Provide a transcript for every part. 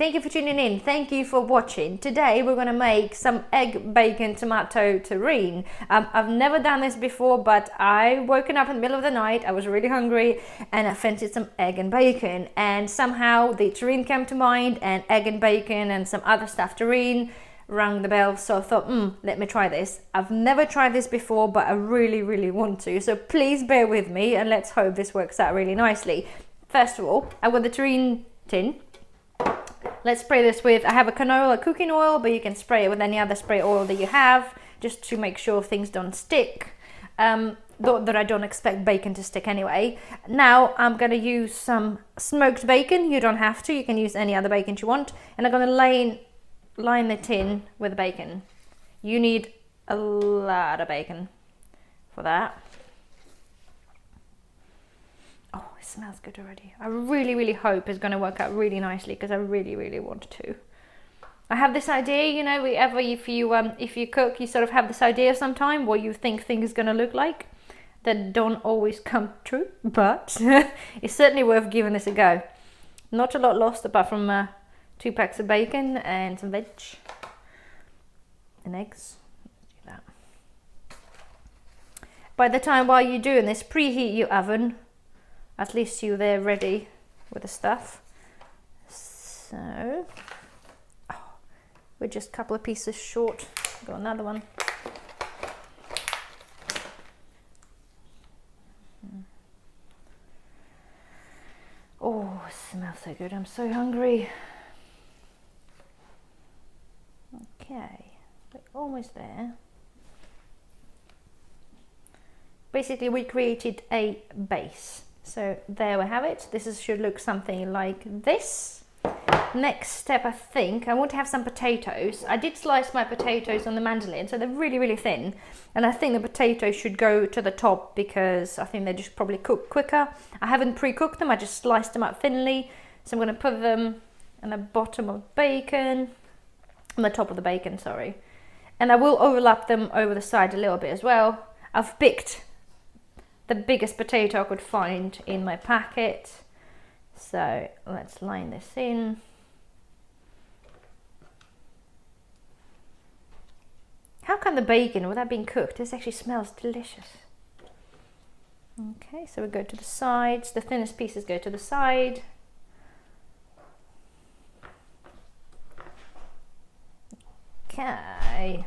thank you for tuning in. Thank you for watching. Today we're going to make some egg, bacon, tomato terrine. I've never done this before, but I woken up in the middle of the night. I was really hungry and I fancied some egg and bacon. And somehow the terrine came to mind, and egg and bacon and some other stuff. Terrine rang the bell, so I thought, let me try this. I've never tried this before, but I really, really want to. So please bear with me and let's hope this works out really nicely. First of all, I've got the terrine tin. Let's spray this with, I have a canola cooking oil, but you can spray it with any other spray oil that you have, just to make sure things don't stick. Though that I don't expect bacon to stick anyway. Now I'm going to use some smoked bacon. You don't have to, you can use any other bacon you want. And I'm going to line the tin with bacon. You need a lot of bacon for that. Oh, it smells good already. I really, really hope it's going to work out really nicely, because I really, really want to. I have this idea, you know, if you cook, you sort of have this idea sometime what you think things are going to look like, that don't always come true, but it's certainly worth giving this a go. Not a lot lost apart from 2 packs of bacon and some veg and eggs. Let's do that. By the time while you're doing this, preheat your oven. At least you're there ready with the stuff. So, we're just a couple of pieces short. Got another one. Oh, it smells so good. I'm so hungry. Okay, we're almost there. Basically, we created a base. So there we have it. This should look something like this. Next step, I think, I want to have some potatoes. I did slice my potatoes on the mandolin, so they're really, really thin. And I think the potatoes should go to the top, because I think they just probably cook quicker. I haven't pre-cooked them, I just sliced them up thinly. So I'm going to put them on the bottom of bacon, on the top of the bacon, sorry. And I will overlap them over the side a little bit as well. I've picked the biggest potato I could find in my packet. So let's line this in. How can the bacon, without being cooked, this actually smells delicious. Okay, so we go to the sides. The thinnest pieces go to the side. Okay.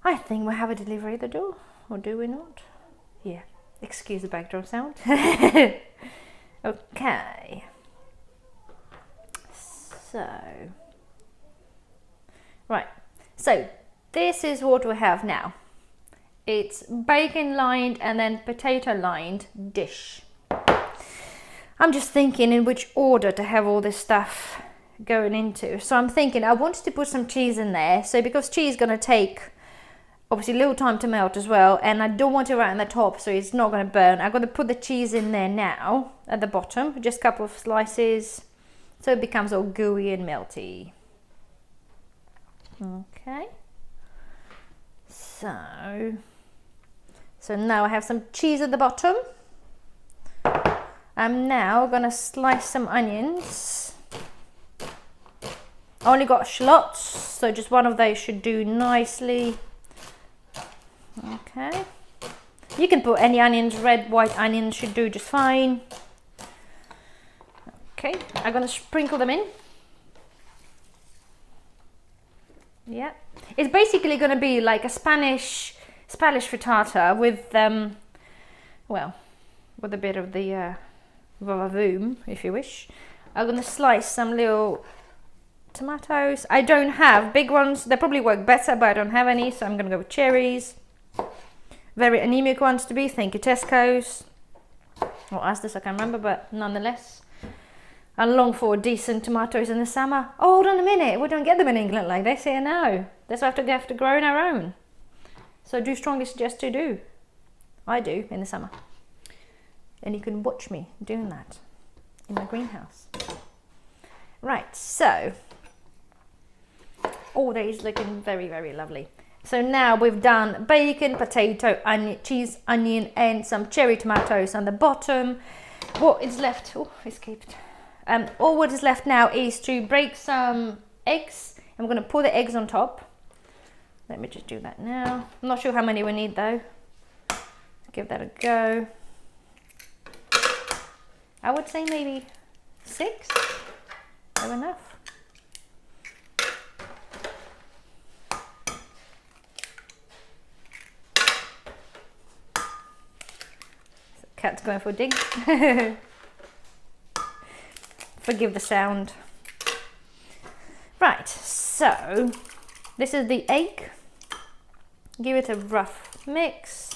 I think we have a delivery at the door. Or do we not? Yeah, excuse the backdrop sound. Okay. So, right. So, this is what we have now. It's bacon lined and then potato lined dish. I'm just thinking in which order to have all this stuff going into. So I'm thinking I wanted to put some cheese in there. So because cheese is going to take obviously a little time to melt as well, and I don't want it right on the top so it's not going to burn. I'm going to put the cheese in there now at the bottom, just a couple of slices, so it becomes all gooey and melty. Okay, so now I have some cheese at the bottom. I'm now going to slice some onions. I only got shallots, so just one of those should do nicely. Okay, you can put any onions, red, white onions should do just fine. Okay, I'm gonna sprinkle them in. Yeah, it's basically gonna be like a Spanish frittata with well, with a bit of the vavavoom, if you wish. I'm gonna slice some little tomatoes. I don't have big ones, they probably work better, but I don't have any, so I'm gonna go with cherries. Very anemic ones to be, thank you Tesco's. Or Asda's, I can't remember, but nonetheless. I long for decent tomatoes in the summer. Oh, hold on a minute, we don't get them in England like this here now. That's why we have to grow in our own. So I do strongly suggest you do. I do in the summer. And you can watch me doing that in my greenhouse. Right, so all that is looking very, very lovely. So now we've done bacon, potato, onion, cheese, onion, and some cherry tomatoes on the bottom. What is left? Oh, escaped. All what is left now is to break some eggs. I'm going to pour the eggs on top. Let me just do that now. I'm not sure how many we need though. Give that a go. I would say maybe 6. Is enough? Cat's going for a dig. Forgive the sound. Right, so this is the egg. Give it a rough mix.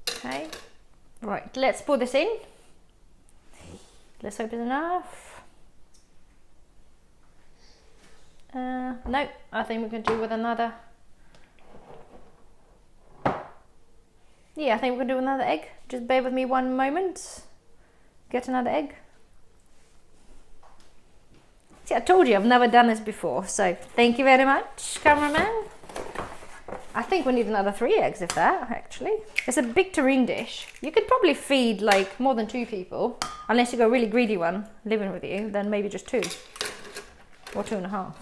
Okay, right, let's pour this in. Let's hope it's enough. No, I think we can do with another. Yeah, I think we can do another egg. Just bear with me one moment. Get another egg. See, I told you I've never done this before, so thank you very much, cameraman. I think we need another 3 eggs, if that, actually. It's a big terrine dish. You could probably feed like more than 2 people, unless you got a really greedy one living with you, then maybe just 2 or 2.5.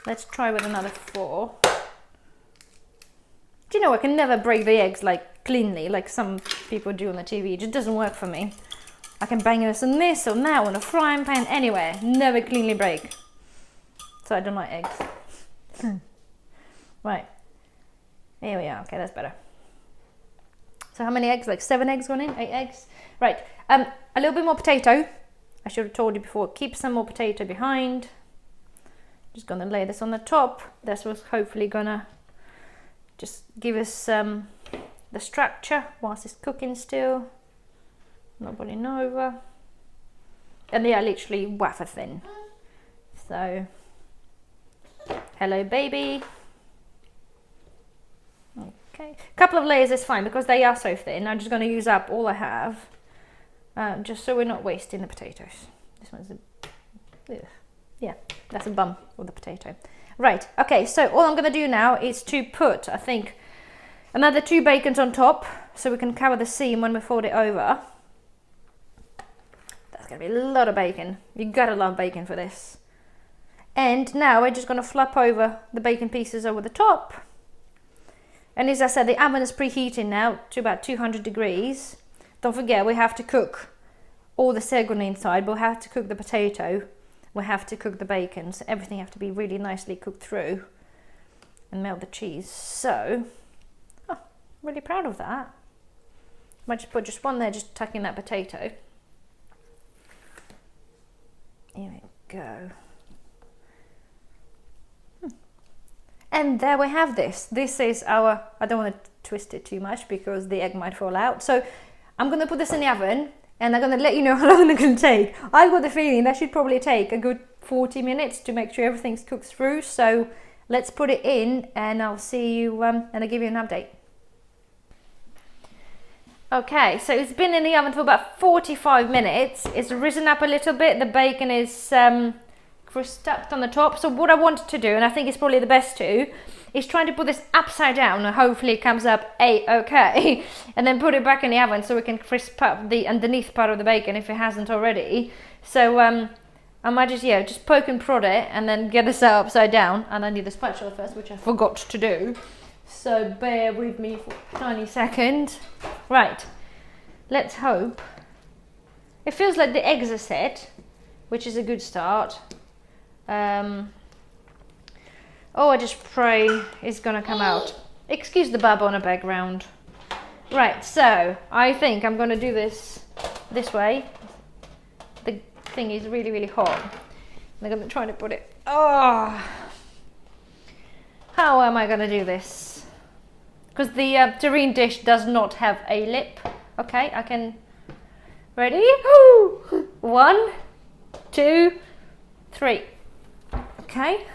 Let's try with another 4. Do you know, I can never break the eggs like cleanly, like some people do on the TV. It just doesn't work for me. I can bang this on this or now on a frying pan, anywhere, never cleanly break. So I don't like eggs. Right, here we are. Okay, that's better. So how many eggs? Like 7 eggs gone in, 8 eggs. Right, a little bit more potato. I should have told you before, keep some more potato behind. Just gonna lay this on the top. That's what's hopefully gonna just give us the structure whilst it's cooking still. Not boiling over. And they are literally wafer thin. So, hello baby. Okay, a couple of layers is fine because they are so thin. I'm just going to use up all I have, just so we're not wasting the potatoes. This one's yeah, that's a bum of the potato. Right, okay, so all I'm going to do now is to put, I think, another 2 bacons on top so we can cover the seam when we fold it over. That's going to be a lot of bacon. You gotta love bacon for this. And now we're just going to flop over the bacon pieces over the top. And as I said, the oven is preheating now to about 200 degrees. Don't forget, we have to cook all the segon inside, but we have to cook the potato. We have to cook the bacon, so everything has to be really nicely cooked through and melt the cheese. So, oh, really proud of that. Might just put just one there, just tuck in that potato. Here we go. And there we have this. This is our, I don't want to twist it too much because the egg might fall out. So I'm going to put this in the oven and I'm going to let you know how long it's going to take. I've got the feeling that should probably take a good 40 minutes to make sure everything's cooked through. So let's put it in and I'll see you and I'll give you an update. Okay, so it's been in the oven for about 45 minutes. It's risen up a little bit. The bacon is crisped up on the top. So what I wanted to do, and I think it's probably the best to, is trying to put this upside down and hopefully it comes up okay, and then put it back in the oven so we can crisp up the underneath part of the bacon if it hasn't already. So I might just poke and prod it and then get this out upside down, and I need the spatula first, which I forgot to do. So bear with me for a tiny second. Right, let's hope. It feels like the eggs are set, which is a good start. Oh, I just pray it's gonna come out. Excuse the bub on the background. Right, so I think I'm gonna do this way. The thing is really, really hot. I'm gonna try to put it. Oh, how am I gonna do this? Because the terrine dish does not have a lip. Okay, I can. Ready? 1, 2, 3. Okay.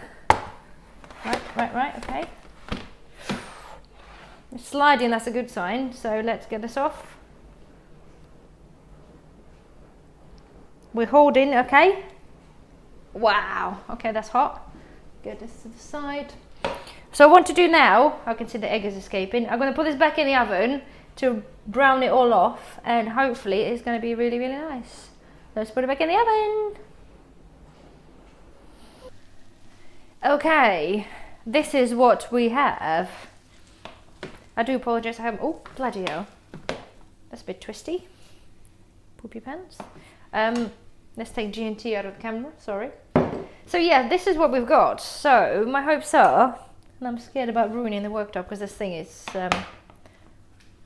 Right, okay. It's sliding, that's a good sign. So let's get this off. We're holding, okay. Wow, okay, that's hot. Get this to the side. So what I want to do now, I can see the egg is escaping. I'm going to put this back in the oven to brown it all off, and hopefully it's going to be really, really nice. Let's put it back in the oven. Okay, this is what we have. I do apologise, I haven't, oh bloody hell, that's a bit twisty. Poopy pants. Let's take G&T out of the camera, sorry. So yeah, this is what we've got. So my hopes are, and I'm scared about ruining the worktop because this thing is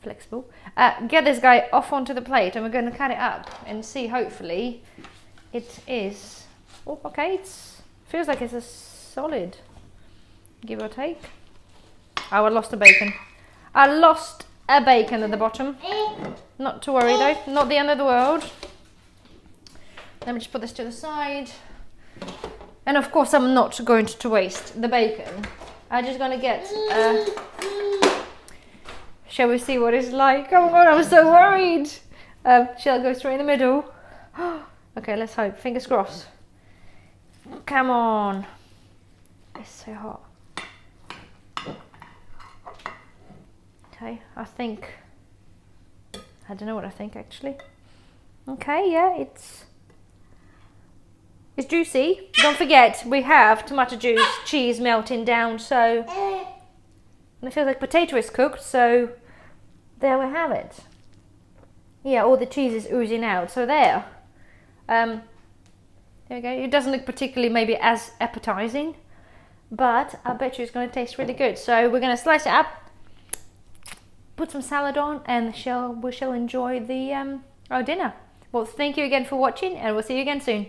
flexible. Get this guy off onto the plate and we're going to cut it up and see, hopefully it is, oh okay, it's feels like it's a solid, give or take. Oh, I lost a bacon. I lost a bacon at the bottom. Not to worry though, not the end of the world. Let me just put this to the side. And of course I'm not going to waste the bacon. I'm just gonna get, shall we see what it's like? Oh my god, I'm so worried. Shall I go straight in the middle? Okay, let's hope, fingers crossed. Come on. It's so hot. Okay, I think, I don't know what I think actually. Okay, yeah, it's juicy. Don't forget, we have tomato juice, cheese melting down, so, and it feels like potato is cooked, so there we have it. Yeah, all the cheese is oozing out, so there. There we go. It doesn't look particularly maybe as appetizing, but I bet you it's going to taste really good. So we're going to slice it up, put some salad on, and we shall enjoy the our dinner. Well, thank you again for watching, and we'll see you again soon.